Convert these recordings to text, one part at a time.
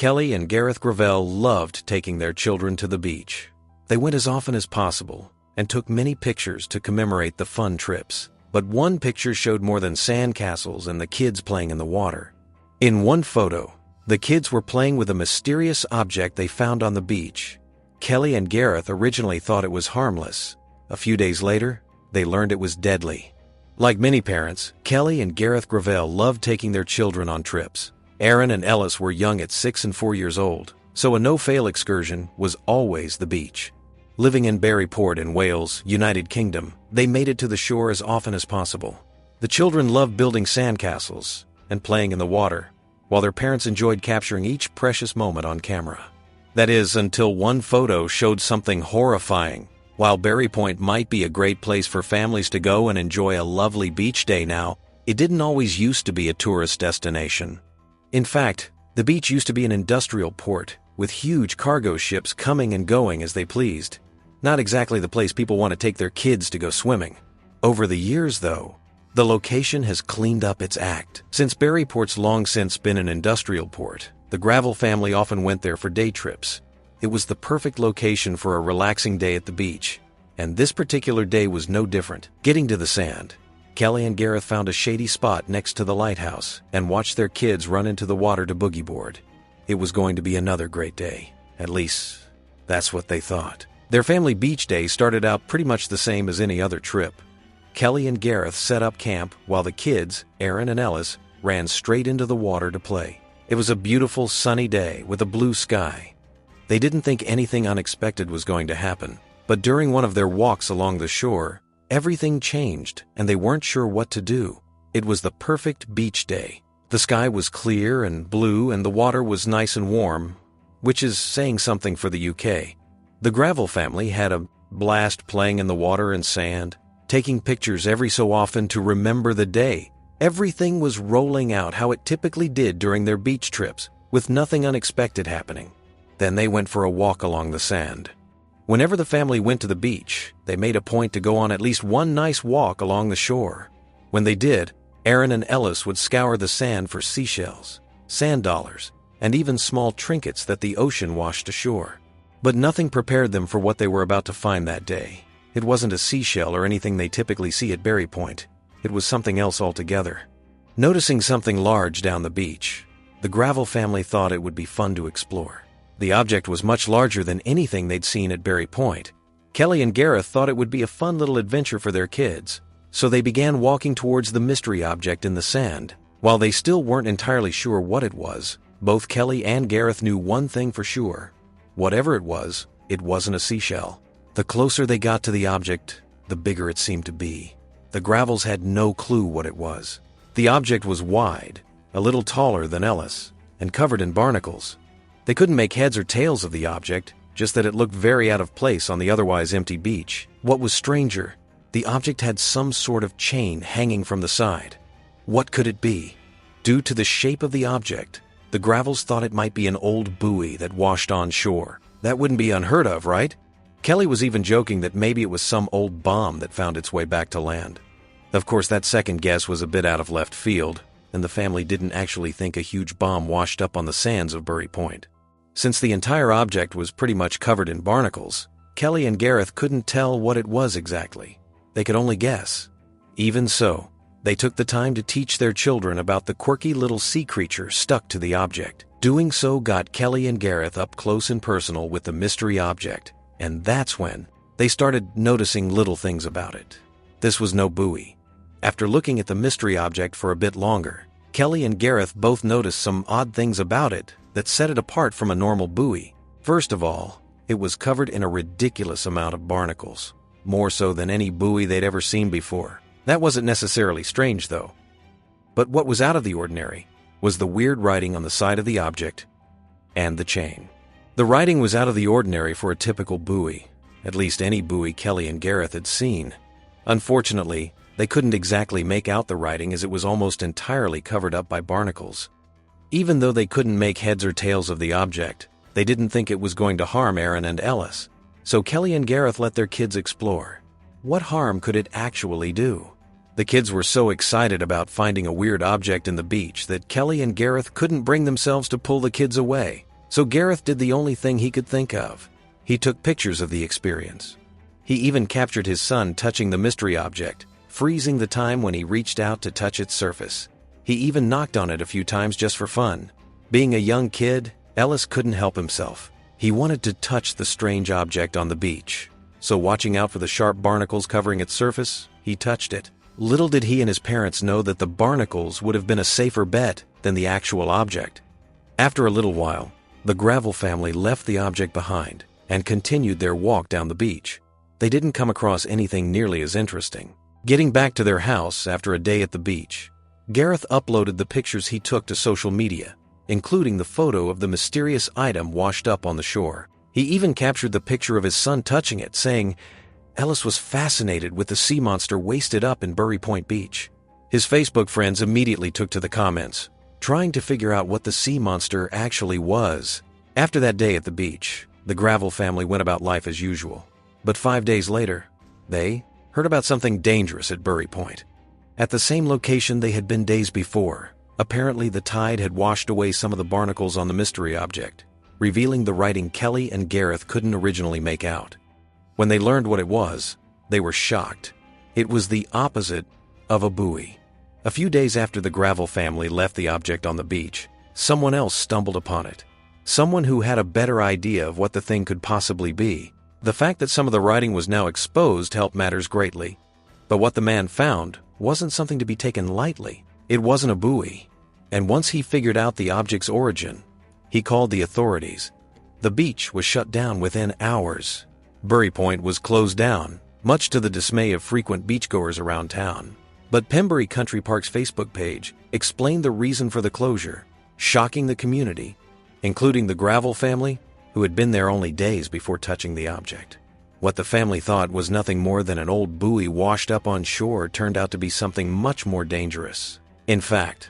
Kelly and Gareth Gravel loved taking their children to the beach. They went as often as possible and took many pictures to commemorate the fun trips. But one picture showed more than sandcastles and the kids playing in the water. In one photo, the kids were playing with a mysterious object they found on the beach. Kelly and Gareth originally thought it was harmless. A few days later, they learned it was deadly. Like many parents, Kelly and Gareth Gravel loved taking their children on trips. Aaron and Ellis were young at 6 and 4 years old, so a no-fail excursion was always the beach. Living in Berryport in Wales, United Kingdom, they made it to the shore as often as possible. The children loved building sandcastles and playing in the water, while their parents enjoyed capturing each precious moment on camera. That is, until one photo showed something horrifying. While Berry Point might be a great place for families to go and enjoy a lovely beach day now, it didn't always used to be a tourist destination. In fact, the beach used to be an industrial port, with huge cargo ships coming and going as they pleased. Not exactly the place people want to take their kids to go swimming. Over the years, though, the location has cleaned up its act. Since Berryport's long since been an industrial port, the Gravel family often went there for day trips. It was the perfect location for a relaxing day at the beach, and this particular day was no different. Getting to the sand, Kelly and Gareth found a shady spot next to the lighthouse and watched their kids run into the water to boogie board. It was going to be another great day. At least, that's what they thought. Their family beach day started out pretty much the same as any other trip. Kelly and Gareth set up camp while the kids, Aaron and Ellis, ran straight into the water to play. It was a beautiful sunny day with a blue sky. They didn't think anything unexpected was going to happen, but during one of their walks along the shore, everything changed and they weren't sure what to do. It was the perfect beach day. The sky was clear and blue and the water was nice and warm, which is saying something for the UK. The Gravel family had a blast playing in the water and sand, taking pictures every so often to remember the day. Everything was rolling out how it typically did during their beach trips, with nothing unexpected happening. Then they went for a walk along the sand. Whenever the family went to the beach, they made a point to go on at least one nice walk along the shore. When they did, Aaron and Ellis would scour the sand for seashells, sand dollars, and even small trinkets that the ocean washed ashore. But nothing prepared them for what they were about to find that day. It wasn't a seashell or anything they typically see at Berry Point. It was something else altogether. Noticing something large down the beach, the Gravel family thought it would be fun to explore. The object was much larger than anything they'd seen at Berry Point. Kelly and Gareth thought it would be a fun little adventure for their kids, so they began walking towards the mystery object in the sand. While they still weren't entirely sure what it was, both Kelly and Gareth knew one thing for sure. Whatever it wasn't a seashell. The closer they got to the object, the bigger it seemed to be. The Gravels had no clue what it was. The object was wide, a little taller than Ellis, and covered in barnacles. They couldn't make heads or tails of the object, just that it looked very out of place on the otherwise empty beach. What was stranger, the object had some sort of chain hanging from the side. What could it be? Due to the shape of the object, the Gravels thought it might be an old buoy that washed on shore. That wouldn't be unheard of, right? Kelly was even joking that maybe it was some old bomb that found its way back to land. Of course, that second guess was a bit out of left field, and the family didn't actually think a huge bomb washed up on the sands of Berry Point. Since the entire object was pretty much covered in barnacles, Kelly and Gareth couldn't tell what it was exactly. They could only guess. Even so, they took the time to teach their children about the quirky little sea creature stuck to the object. Doing so got Kelly and Gareth up close and personal with the mystery object, and that's when they started noticing little things about it. This was no buoy. After looking at the mystery object for a bit longer, Kelly and Gareth both noticed some odd things about it that set it apart from a normal buoy. First of all, it was covered in a ridiculous amount of barnacles, more so than any buoy they'd ever seen before. That wasn't necessarily strange, though. But what was out of the ordinary was the weird writing on the side of the object and the chain. The writing was out of the ordinary for a typical buoy, at least any buoy Kelly and Gareth had seen. Unfortunately, they couldn't exactly make out the writing as it was almost entirely covered up by barnacles. Even though they couldn't make heads or tails of the object, they didn't think it was going to harm Aaron and Ellis. So Kelly and Gareth let their kids explore. What harm could it actually do? The kids were so excited about finding a weird object in the beach that Kelly and Gareth couldn't bring themselves to pull the kids away. So Gareth did the only thing he could think of. He took pictures of the experience. He even captured his son touching the mystery object, freezing the time when he reached out to touch its surface. He even knocked on it a few times just for fun. Being a young kid, Ellis couldn't help himself. He wanted to touch the strange object on the beach. So watching out for the sharp barnacles covering its surface, he touched it. Little did he and his parents know that the barnacles would have been a safer bet than the actual object. After a little while, the Gravel family left the object behind and continued their walk down the beach. They didn't come across anything nearly as interesting. Getting back to their house after a day at the beach, Gareth uploaded the pictures he took to social media, including the photo of the mysterious item washed up on the shore. He even captured the picture of his son touching it, saying Ellis was fascinated with the sea monster wasted up in Bury Point Beach. His Facebook friends immediately took to the comments, trying to figure out what the sea monster actually was. After that day at the beach, the Gravel family went about life as usual. But 5 days later, they heard about something dangerous at Bury Point. At the same location they had been days before, apparently the tide had washed away some of the barnacles on the mystery object, revealing the writing Kelly and Gareth couldn't originally make out. When they learned what it was, they were shocked. It was the opposite of a buoy. A few days after the Gravel family left the object on the beach, someone else stumbled upon it. Someone who had a better idea of what the thing could possibly be. The fact that some of the writing was now exposed helped matters greatly. But what the man found wasn't something to be taken lightly. It wasn't a buoy. And once he figured out the object's origin, he called the authorities. The beach was shut down within hours. Bury Point was closed down, much to the dismay of frequent beachgoers around town. But Pembury Country Park's Facebook page explained the reason for the closure, shocking the community, including the Gravel family, who had been there only days before touching the object. What the family thought was nothing more than an old buoy washed up on shore turned out to be something much more dangerous. In fact,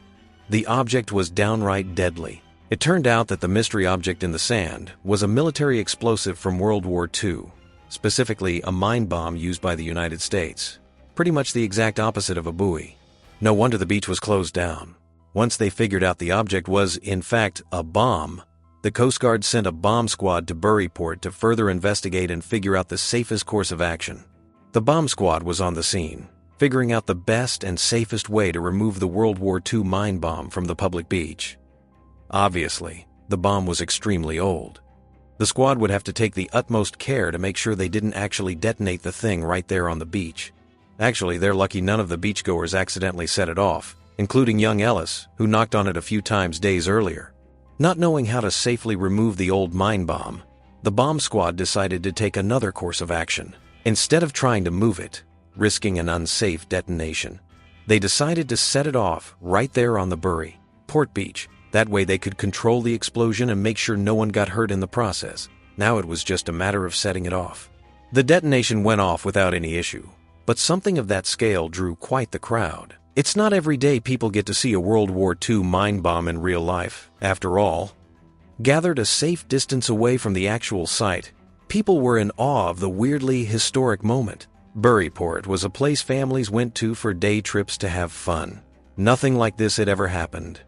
the object was downright deadly. It turned out that the mystery object in the sand was a military explosive from World War II, specifically a mine bomb used by the United States. Pretty much the exact opposite of a buoy. No wonder the beach was closed down. Once they figured out the object was, in fact, a bomb, the Coast Guard sent a bomb squad to Bury Port to further investigate and figure out the safest course of action. The bomb squad was on the scene, figuring out the best and safest way to remove the World War II mine bomb from the public beach. Obviously, the bomb was extremely old. The squad would have to take the utmost care to make sure they didn't actually detonate the thing right there on the beach. Actually, they're lucky none of the beachgoers accidentally set it off, including young Ellis, who knocked on it a few times days earlier. Not knowing how to safely remove the old mine bomb, the bomb squad decided to take another course of action. Instead of trying to move it, risking an unsafe detonation, they decided to set it off right there on the Bury Port Beach. That way they could control the explosion and make sure no one got hurt in the process. Now it was just a matter of setting it off. The detonation went off without any issue, but something of that scale drew quite the crowd. It's not every day people get to see a World War II mine bomb in real life, after all. Gathered a safe distance away from the actual site, people were in awe of the weirdly historic moment. Bury Port was a place families went to for day trips to have fun. Nothing like this had ever happened,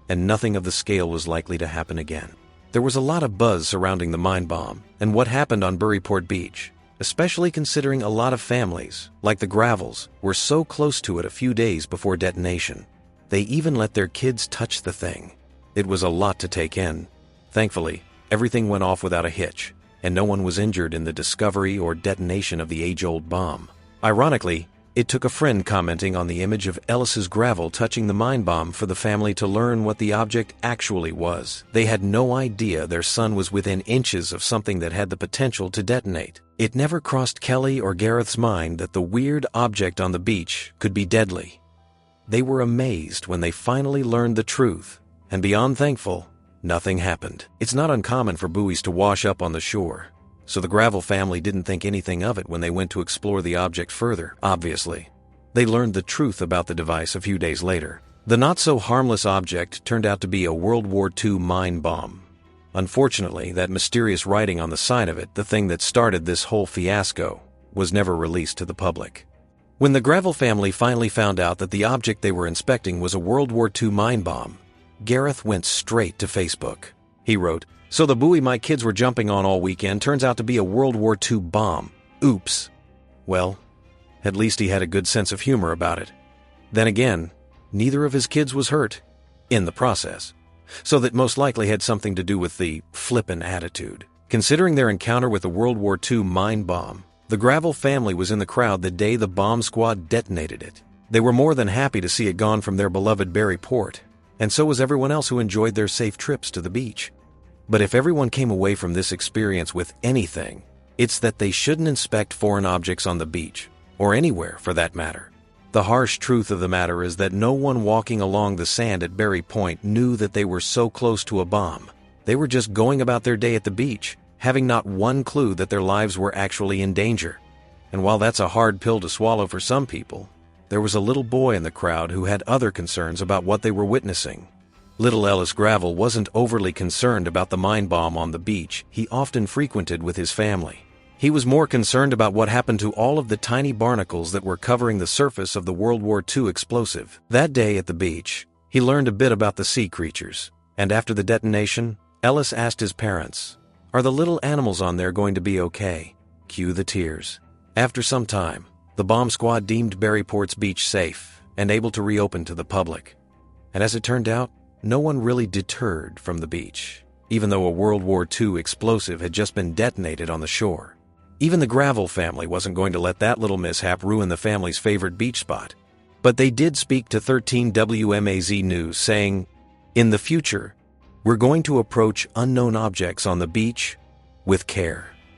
and nothing of the scale was likely to happen again. There was a lot of buzz surrounding the mine bomb and what happened on Bury Port Beach, especially considering a lot of families, like the Gravels, were so close to it a few days before detonation. They even let their kids touch the thing. It was a lot to take in. Thankfully, everything went off without a hitch, and no one was injured in the discovery or detonation of the age-old bomb. Ironically, it took a friend commenting on the image of Ellis's Gravel touching the mine bomb for the family to learn what the object actually was. They had no idea their son was within inches of something that had the potential to detonate. It never crossed Kelly or Gareth's mind that the weird object on the beach could be deadly. They were amazed when they finally learned the truth, and beyond thankful, nothing happened. It's not uncommon for buoys to wash up on the shore, so the Gravel family didn't think anything of it when they went to explore the object further, obviously. They learned the truth about the device a few days later. The not-so-harmless object turned out to be a World War II mine bomb. Unfortunately, that mysterious writing on the side of it, the thing that started this whole fiasco, was never released to the public. When the Gravel family finally found out that the object they were inspecting was a World War II mine bomb, Gareth went straight to Facebook. He wrote, So the buoy my kids were jumping on all weekend turns out to be a World War II bomb. Oops. Well, at least he had a good sense of humor about it. Then again, neither of his kids was hurt in the process, so that most likely had something to do with the flippin' attitude. Considering their encounter with the World War II mine bomb, the Gravel family was in the crowd the day the bomb squad detonated it. They were more than happy to see it gone from their beloved Barry Port, and so was everyone else who enjoyed their safe trips to the beach. But if everyone came away from this experience with anything, it's that they shouldn't inspect foreign objects on the beach, or anywhere for that matter. The harsh truth of the matter is that no one walking along the sand at Barry Point knew that they were so close to a bomb. They were just going about their day at the beach, having not one clue that their lives were actually in danger. And while that's a hard pill to swallow for some people, there was a little boy in the crowd who had other concerns about what they were witnessing. Little Ellis Gravel wasn't overly concerned about the mine bomb on the beach he often frequented with his family. He was more concerned about what happened to all of the tiny barnacles that were covering the surface of the World War II explosive. That day at the beach, he learned a bit about the sea creatures, and after the detonation, Ellis asked his parents, "Are the little animals on there going to be okay?" Cue the tears. After some time, the bomb squad deemed Barry Port's beach safe and able to reopen to the public. And as it turned out, no one really deterred from the beach, even though a World War II explosive had just been detonated on the shore. Even the Gravel family wasn't going to let that little mishap ruin the family's favorite beach spot. But they did speak to 13 WMAZ News saying, "In the future, we're going to approach unknown objects on the beach with care."